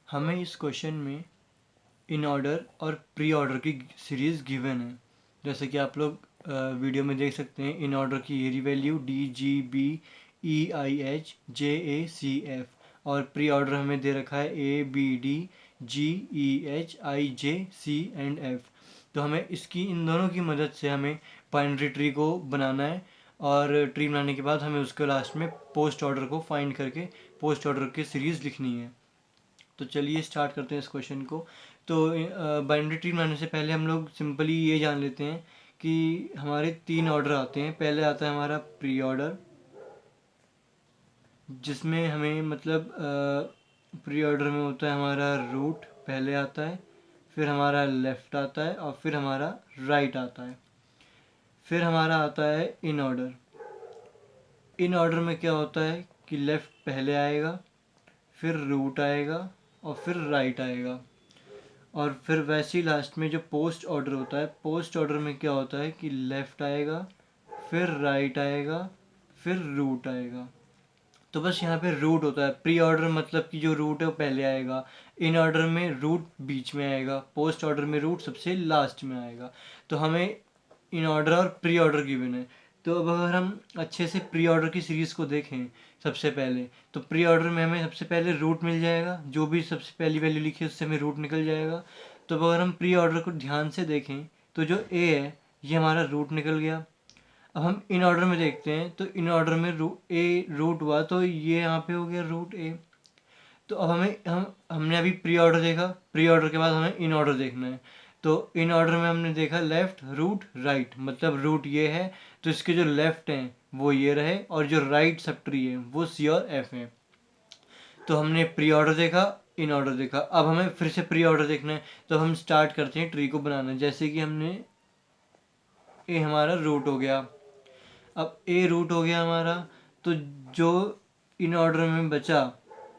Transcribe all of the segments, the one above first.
हमें इस क्वेश्चन में इन ऑर्डर और प्री ऑर्डर की सीरीज़ गिवन है। जैसे कि आप लोग वीडियो में देख सकते हैं, इन ऑर्डर की ये वैल्यू DGBEIHJACF और प्री ऑर्डर हमें दे रखा है ABDGEHIJCF। तो हमें इसकी इन दोनों की मदद से हमें बाइनरी ट्री को बनाना है और ट्री बनाने के बाद हमें उसके लास्ट में पोस्ट ऑर्डर को फाइंड करके पोस्ट ऑर्डर की सीरीज़ लिखनी है। तो चलिए स्टार्ट करते हैं इस क्वेश्चन को। तो बाइनरी ट्री बनाने से पहले हम लोग सिंपली ये जान लेते हैं कि हमारे 3 ऑर्डर आते हैं। पहले आता है हमारा प्री ऑर्डर, जिसमें हमें मतलब प्री ऑर्डर में होता है हमारा रूट पहले आता है, फिर हमारा लेफ़्ट आता है और फिर हमारा राइट आता है। फिर हमारा आता है इन ऑर्डर। इन ऑर्डर में क्या होता है कि लेफ़्ट पहले आएगा, फिर रूट आएगा और फिर राइट आएगा। और फिर वैसे ही लास्ट में जो पोस्ट ऑर्डर होता है, पोस्ट ऑर्डर में क्या होता है कि लेफ़्ट आएगा, फिर राइट आएगा, फिर रूट आएगा। तो बस यहाँ पे रूट होता है। प्री ऑर्डर मतलब कि जो रूट है वो पहले आएगा, इन ऑर्डर में रूट बीच में आएगा, पोस्ट ऑर्डर में रूट सबसे लास्ट में आएगा। तो हमें इन ऑर्डर और प्री ऑर्डर गिवन है। तो अब अगर हम अच्छे से प्री ऑर्डर की सीरीज़ को देखें सबसे पहले, तो प्री ऑर्डर में हमें सबसे पहले रूट मिल जाएगा, जो भी सबसे पहली वैल्यू लिखी है उससे हमें रूट निकल जाएगा। तो अब अगर हम प्री ऑर्डर को ध्यान से देखें तो जो ए है ये हमारा रूट निकल गया। अब हम इन ऑर्डर में देखते हैं तो इन ऑर्डर में रूट हुआ, तो ये यहाँ पे हो गया रूट ए। तो अब हमने अभी प्री ऑर्डर देखा, प्री ऑर्डर के बाद हमें इन ऑर्डर देखना है। तो इन ऑर्डर में हमने देखा लेफ़्ट रूट राइट, मतलब रूट ये है तो इसके जो लेफ़्ट हैं वो ये रहे और जो राइट सब ट्री है वो सी और एफ है। तो हमने प्री ऑर्डर देखा, इन ऑर्डर देखा, अब हमें फिर से प्री ऑर्डर देखना है। तो हम स्टार्ट करते हैं ट्री को बनाना। जैसे कि हमने ए हमारा रूट हो गया, अब ए रूट हो गया हमारा, तो जो इन ऑर्डर में बचा,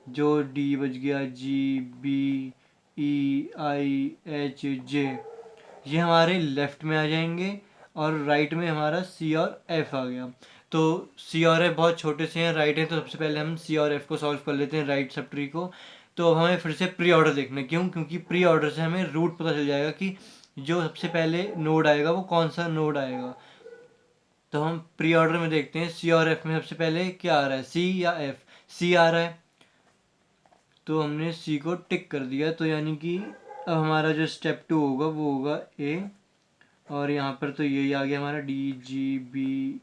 जो डी बच गया, G B E I H J, ये हमारे लेफ़्ट में आ जाएंगे और राइट में हमारा सी और एफ आ गया। तो सी और एफ बहुत छोटे से हैं, राइट है, तो सबसे पहले हम सी और एफ को सॉल्व कर लेते हैं, राइट सब ट्री को। तो अब हमें फिर से प्री ऑर्डर देखना है। क्यों? क्योंकि प्री ऑर्डर से हमें रूट पता चल जाएगा कि जो सबसे पहले नोड आएगा वो कौन सा नोड आएगा। तो हम प्री ऑर्डर में देखते हैं सी और एफ में सबसे पहले क्या आ रहा है, सी या एफ। सी आ रहा है तो हमने सी को टिक कर दिया। तो यानी कि अब हमारा जो स्टेप 2 होगा वो होगा ए, और यहाँ पर तो यही आ गया हमारा DGBEIHJ।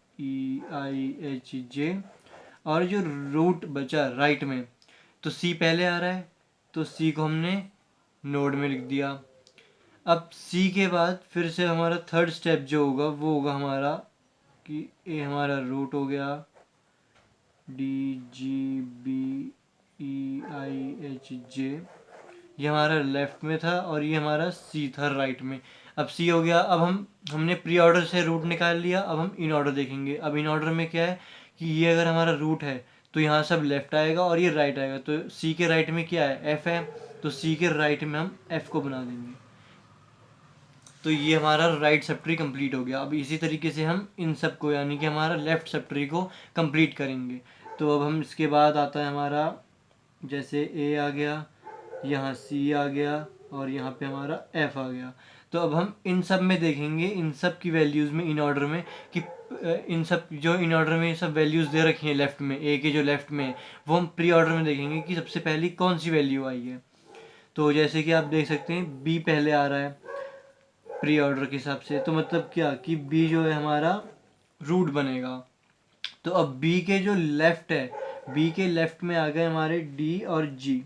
और जो रूट बचा राइट में, तो सी पहले आ रहा है तो सी को हमने नोड में लिख दिया। अब सी के बाद फिर से हमारा थर्ड स्टेप जो होगा वो होगा हमारा कि ए हमारा रूट हो गया, DGBEIHJ, ये हमारा लेफ्ट में था और ये हमारा सी था राइट में। अब सी हो गया। अब हमने प्री ऑर्डर से रूट निकाल लिया। अब हम इन ऑर्डर देखेंगे। अब इन ऑर्डर में क्या है कि ये अगर हमारा रूट है तो यहाँ सब लेफ्ट आएगा और ये राइट आएगा। तो सी के राइट में क्या है, एफ है, तो सी के राइट में हम एफ को बना देंगे। तो ये हमारा राइट सब ट्री कंप्लीट हो गया। अब इसी तरीके से हम इन सब को, यानी कि हमारा लेफ्ट सब ट्री को कंप्लीट करेंगे। तो अब हम इसके बाद आता है हमारा, जैसे ए आ गया, यहाँ सी आ गया और यहाँ पे हमारा एफ आ गया। तो अब हम इन सब में देखेंगे, इन सब की वैल्यूज़ में इन ऑर्डर में कि इन सब जो इन ऑर्डर में ये सब वैल्यूज़ दे रखी हैं लेफ़्ट में, ए के जो लेफ़्ट में, वो हम प्री ऑर्डर में देखेंगे कि सबसे पहली कौन सी वैल्यू आई है। तो जैसे कि आप देख सकते हैं बी पहले आ रहा है प्री ऑर्डर के हिसाब से। तो मतलब क्या कि बी जो है हमारा रूट बनेगा। तो अब बी के जो लेफ़्ट है, बी के लेफ़्ट में आ गए हमारे डी और जी,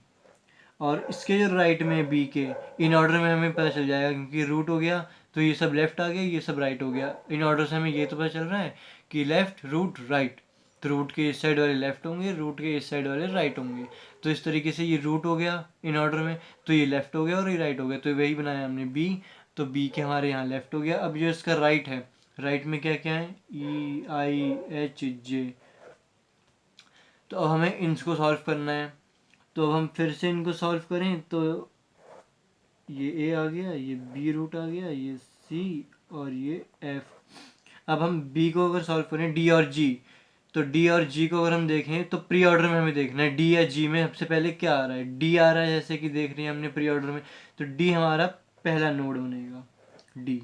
और इसके जो राइट में बी के, इन ऑर्डर में हमें पता चल जाएगा क्योंकि रूट हो गया तो ये सब लेफ्ट आ गया, ये सब राइट हो गया। इन ऑर्डर से हमें ये तो पता चल रहा है कि लेफ्ट रूट राइट, तो रूट के इस साइड वाले लेफ्ट होंगे, रूट के इस साइड वाले राइट होंगे। तो इस तरीके से ये रूट हो गया इन ऑर्डर में, तो ये लेफ्ट हो गया और ये राइट हो गया, तो वही बनाया हमने बी। तो बी के हमारे यहाँ लेफ्ट हो गया। अब जो इसका राइट है, राइट में क्या क्या है, EIHJ। तो अब हमें इनको सॉल्व करना है। तो अब हम फिर से इनको सॉल्व करें तो ये ए आ गया, ये बी रूट आ गया, ये सी और ये एफ। अब हम बी को अगर सॉल्व करें, डी और जी, तो डी और जी को अगर हम देखें तो प्री ऑर्डर में हमें देखना है डी या जी में सबसे पहले क्या आ रहा है। डी आ रहा है, जैसे कि देख रहे हैं हमने प्री ऑर्डर में, तो डी हमारा पहला नोड बनेगा, डी।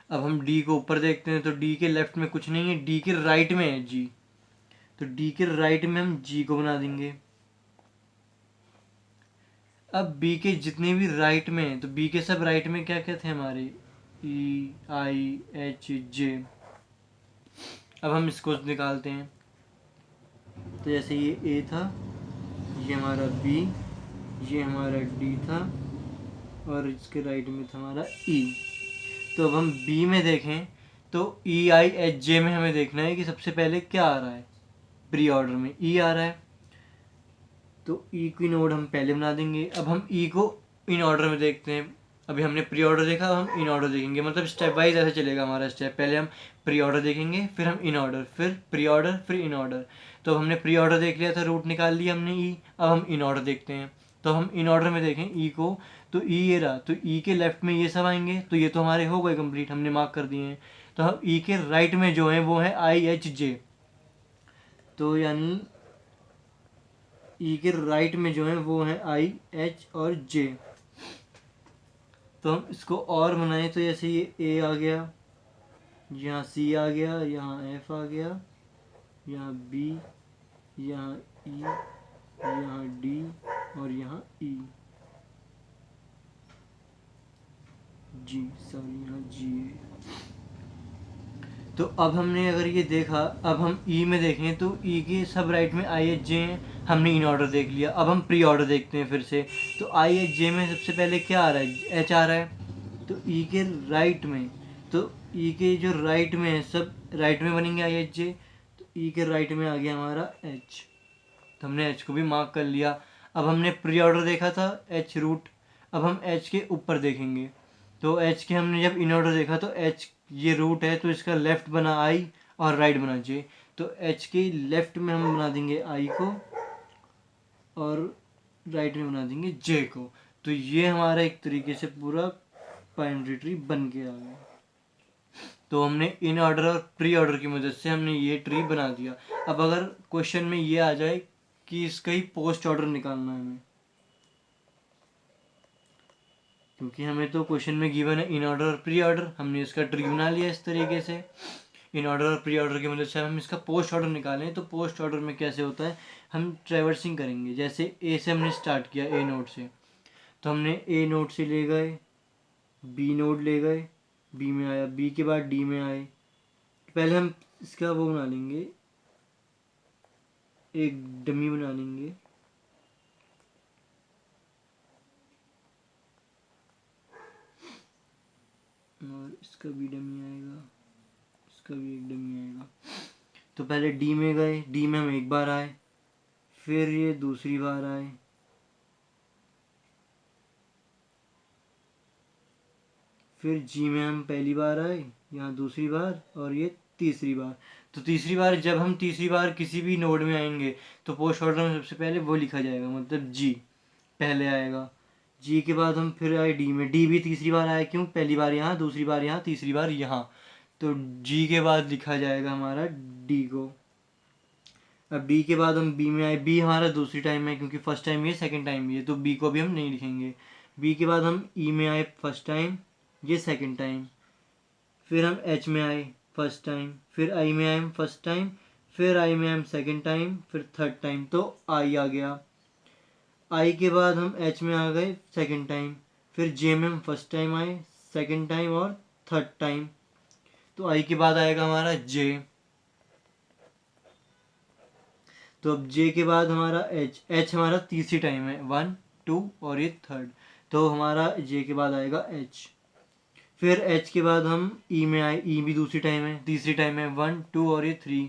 अब हम डी को ऊपर देखते हैं तो डी के लेफ्ट में कुछ नहीं है, डी के राइट में है जी, तो डी के राइट में हम जी को बना देंगे। अब बी के जितने भी राइट में हैं, तो बी के सब राइट में क्या क्या थे हमारे, ई आई एच जे। अब हम इसको निकालते हैं, तो जैसे ये ए था, ये हमारा बी, ये हमारा डी था, और इसके राइट में था हमारा ई। तो अब हम बी में देखें तो ई आई एच जे में हमें देखना है कि सबसे पहले क्या आ रहा है। प्री ऑर्डर में ई आ रहा है, तो ई की नोड हम पहले बना देंगे। अब हम ई को इन ऑर्डर में देखते हैं। अभी हमने प्री ऑर्डर देखा, अब हम इन ऑर्डर देखेंगे, मतलब स्टेप वाइज ऐसे चलेगा हमारा स्टेप। पहले हम प्री ऑर्डर देखेंगे, फिर हम इन ऑर्डर, फिर प्री ऑर्डर, फिर इन ऑर्डर। तो हमने प्री ऑर्डर देख लिया था, रूट निकाल लिया हमने ई। अब हम इन ऑर्डर देखते हैं, तो हम इन ऑर्डर में देखें ई को, तो ई ये रहा, तो ई के लेफ्ट में ये सब आएंगे, तो ये तो हमारे हो गए कंप्लीट, हमने मार्क कर दिए हैं। तो हम ई के राइट में जो है वो है आई एच जे, तो यानी ई के राइट में जो है वो है आई एच और जे। तो हम इसको और बनाएं, तो जैसे ये ए आ गया, यहाँ सी आ गया, यहाँ एफ आ गया, यहाँ बी, यहाँ ई, यहाँ डी, और यहाँ ई, जी, सॉरी यहाँ जी है। तो अब हमने अगर ये देखा, अब हम ई में देखें तो ई के सब राइट में आई एच जे हैं, हमने इन ऑर्डर देख लिया। अब हम प्री ऑर्डर देखते हैं फिर से, तो आई एच जे में सबसे पहले क्या आ रहा है, एच आ रहा है, तो ई के राइट में, तो ई के जो राइट में है सब राइट में बनेंगे आई एच जे, तो ई के राइट में आ गया हमारा एच, तो हमने एच को भी मार्क कर लिया। अब हमने प्री ऑर्डर देखा था एच रूट, अब हम एच के ऊपर देखेंगे, तो एच के हमने जब इन ऑर्डर देखा तो एच ये रूट है, तो इसका लेफ्ट बना आई और राइट बना जे, तो एच के लेफ्ट में हम बना देंगे आई को और राइट में बना देंगे जे को। तो ये हमारा एक तरीके से पूरा बाइनरी ट्री बन के आ गया। तो हमने इन ऑर्डर और प्री ऑर्डर की मदद से हमने ये ट्री बना दिया। अब अगर क्वेश्चन में ये आ जाए कि इसका ही पोस्ट ऑर्डर निकालना है हमें, क्योंकि हमें तो क्वेश्चन में गिवन है इन ऑर्डर और प्री ऑर्डर, हमने इसका ट्री बना लिया इस तरीके से। इन ऑर्डर और प्री ऑर्डर की मदद से हम इसका पोस्ट ऑर्डर निकालें, तो पोस्ट ऑर्डर में कैसे होता है, हम ट्रैवर्सिंग करेंगे। जैसे ए से हमने स्टार्ट किया, ए नोड से, तो हमने ए नोड से ले गए, बी नोड ले गए, बी में आया, बी के बाद डी में आए। पहले हम इसका वो बना लेंगे, एक डमी बना लेंगे, और इसका भी डमी आएगा, इसका भी एक डमी आएगा। तो पहले डी में गए, डी में हम एक बार आए, फिर ये दूसरी बार आए, फिर जी में हम पहली बार आए, यहाँ दूसरी बार, और ये तीसरी बार। तो तीसरी बार जब हम तीसरी बार किसी भी नोड में आएंगे तो पोस्ट ऑर्डर में सबसे पहले वो लिखा जाएगा, मतलब जी पहले आएगा। जी के बाद हम फिर आए डी में, डी भी तीसरी बार आया, क्यों, पहली बार यहाँ, दूसरी बार यहाँ, तीसरी बार यहाँ, तो जी के बाद लिखा जाएगा हमारा डी को। अब बी के बाद हम बी में आए, बी हमारा दूसरी टाइम है, क्योंकि फर्स्ट टाइम ये सेकंड टाइम ये, तो बी को भी हम नहीं लिखेंगे। बी के बाद हम ई में आए फर्स्ट टाइम, ये सेकंड टाइम, फिर हम एच में आए फर्स्ट टाइम, फिर आई में आए हम फर्स्ट टाइम, फिर आई में हम सेकंड टाइम, फिर थर्ड टाइम, तो आई आ गया। आई के बाद हम एच में आ गए सेकंड टाइम, फिर जे में हम फर्स्ट टाइम आए, सेकंड टाइम और थर्ड टाइम, तो आई के बाद आएगा हमारा जे। तो अब जे के बाद हमारा एच, एच हमारा तीसरी टाइम है, 1 2 और ये थर्ड, तो हमारा जे के बाद आएगा एच। फिर एच के बाद हम ई में आए, ई भी दूसरी टाइम है, तीसरी टाइम है, 1 2 और ये 3,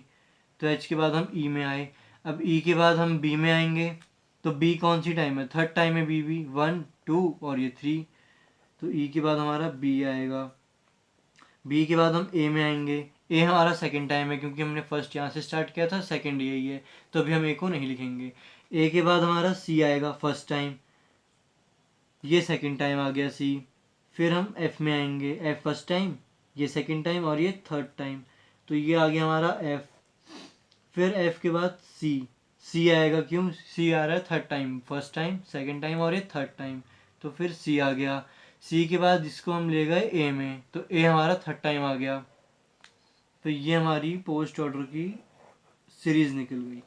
तो एच के बाद हम ई में आए। अब ई के बाद हम बी में आएंगे, तो बी कौन सी टाइम है, थर्ड टाइम है, बी भी 1 2 और ये 3, तो ई के बाद हमारा बी आएगा। बी के बाद हम ए में आएंगे, ए हमारा सेकंड टाइम है, क्योंकि हमने फर्स्ट यहाँ से स्टार्ट किया था, सेकंड यही है, तो अभी हम ए को नहीं लिखेंगे। ए के बाद हमारा सी आएगा फर्स्ट टाइम, ये सेकंड टाइम आ गया सी। फिर हम एफ में आएंगे, एफ फर्स्ट टाइम, ये सेकंड टाइम और ये थर्ड टाइम, तो ये आ गया हमारा एफ। फिर एफ के बाद सी आएगा, क्यों सी आ रहा है third time, first time, second time और ये थर्ड टाइम, तो फिर सी आ गया। सी के बाद जिसको हम ले गए ए में, तो ए हमारा थर्ड टाइम आ गया। तो ये हमारी पोस्ट ऑर्डर की सीरीज निकल गई।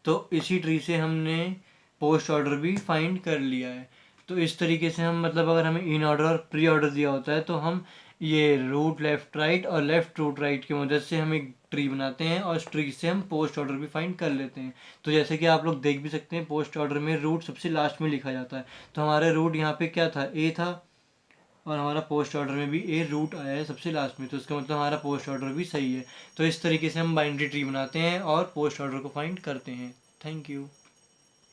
तो इसी ट्री से हमने पोस्ट ऑर्डर भी फाइंड कर लिया है। तो इस तरीके से हम मतलब अगर हमें इन ऑर्डर और प्री ऑर्डर दिया होता है तो हम ये रूट लेफ्ट राइट और लेफ्ट रूट राइट की मदद से हम एक ट्री बनाते हैं और इस ट्री से हम पोस्ट ऑर्डर भी फाइंड कर लेते हैं। तो जैसे कि आप लोग देख भी सकते हैं पोस्ट ऑर्डर में रूट सबसे लास्ट में लिखा जाता है। तो हमारा रूट यहाँ पे क्या था, ए था, और हमारा पोस्ट ऑर्डर में भी ए रूट आया है सबसे लास्ट में, तो इसका मतलब हमारा पोस्ट ऑर्डर भी सही है। तो इस तरीके से हम बाइनरी ट्री बनाते हैं और पोस्ट ऑर्डर को फाइंड करते हैं। Thank you.